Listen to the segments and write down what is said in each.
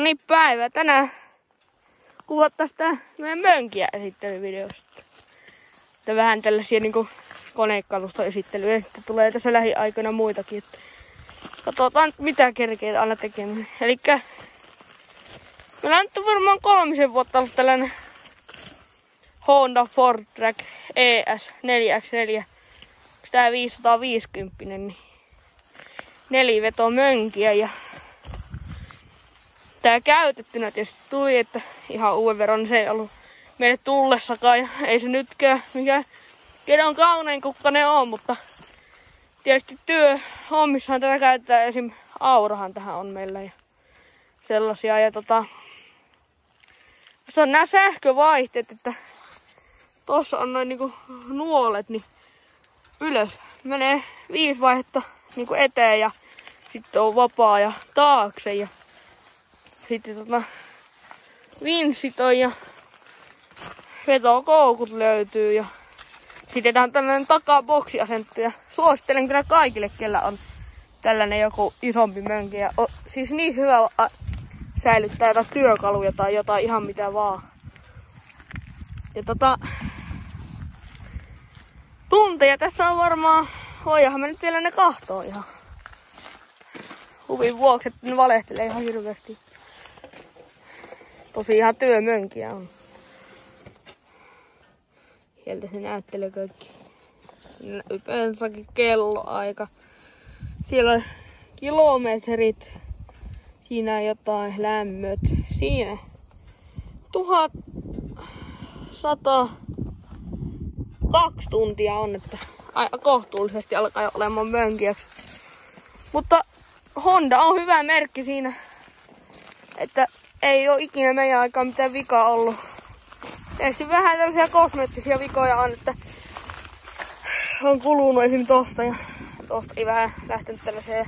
No niin, päivä. Tänään kuvattaisiin tää meidän mönkiä esittelyvideosta. Että vähän tällaisia niinku konekalusta esittelyä. Että tulee tässä lähiaikoina muitakin. Että katsotaan mitä kerkeitä aina tekemään. Elikkä meillä on nyt varmaan 3 vuotta ollut tällainen Honda Ford Track ES 4X4. Tää 550, niin 4-veto mönkiä ja tää käytettynä tietysti tuli, että ihan uuden veron niin se ei ollut meille tullessakaan ja ei se nytkään mikä kedon kaunein kukkanen on, mutta tietysti työhommissahan tätä käytetään, esim. Aurahan tähän on meillä ja sellaisia ja tässä on nää sähkövaihteet, että tossa on noin niinku nuolet, niin ylös menee 5 vaihetta niinku eteen ja sitten on vapaa ja taakse ja sitten vinssit on ja vetokoukut löytyy ja sitten tää on tällainen takaboksiasento ja suosittelen kyllä kaikille, kellä on tällainen joku isompi mönki ja siis niin hyvä säilyttää jotain työkaluja tai jotain ihan mitä vaan. Ja tunteja tässä on varmaan, voidaanhan me nyt vielä ne kahtoo ihan huvin vuoksi, että ne valehtelee ihan hirveästi. Tosi ihan työmönkiä on. Sieltä se näyttelee kaikki. Yleensäkin kelloaika. Siellä on kilometrit. Siinä jotain lämmöt. Siinä 1102 tuntia on, että aika kohtuullisesti alkaa jo olemaan mönkiäksi. Mutta Honda on hyvä merkki siinä, että ei ole ikinä meidän aikaan mitään vikaa ollut. Tietysti vähän tällaisia kosmeettisia vikoja on, että on kulunut esim. Tosta ja tosta ei vähän lähtenyt tällaisia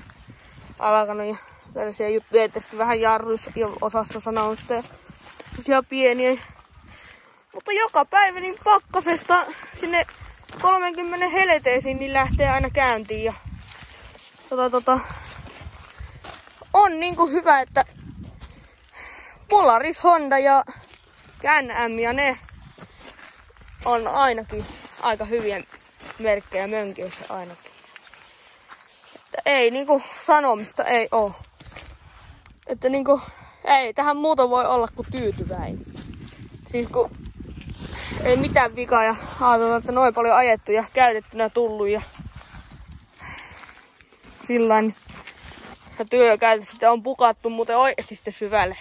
alkanut ja tällaisia juttuja, että sitten vähän jarruissa osassa sanauksista ja tosiaan pieniä. Mutta joka päivä niin pakkasesta sinne 30 heleteisiin niin lähtee aina käyntiin ja on niinku hyvä, että Polaris, Honda ja Can-Am ja ne on ainakin aika hyviä merkkejä mönkiöissä ainakin. Että ei niinku sanomista ei oo. Että niinku ei tähän muuta voi olla kuin tyytyväinen. Siis kun ei mitään vikaa ja ajatellaan, että noin paljon ajettu ja käytettynä tullut ja sillain ja työkäytöstä on pukattu muuten oikeasti sitten syvälle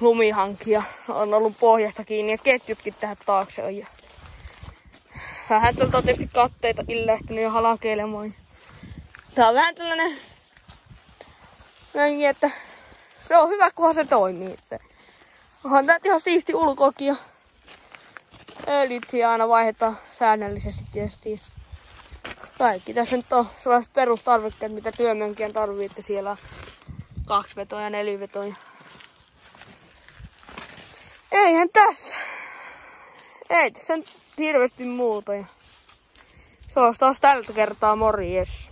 lumihankia. On ollut pohjasta kiinni ja ketjutkin tähän taakse on. Ja vähän tältä on tietysti katteita illähtynyt jo halakeilemaan. Tää on vähän tällainen mönki, että se on hyvä, kunhan se toimii. Että onhan tää ihan siisti ulkoakin ja öljyt aina vaihdetaan säännöllisesti tietysti. Kaikki tässä nyt on sellaiset perustarvikkeet, mitä työmönkien tarvii, että siellä on 2-vetoja ja 4-vetoja. Eihän tässä. Ei tässä nyt hirveästi muuta. Se olisi taas tältä kertaa morjes.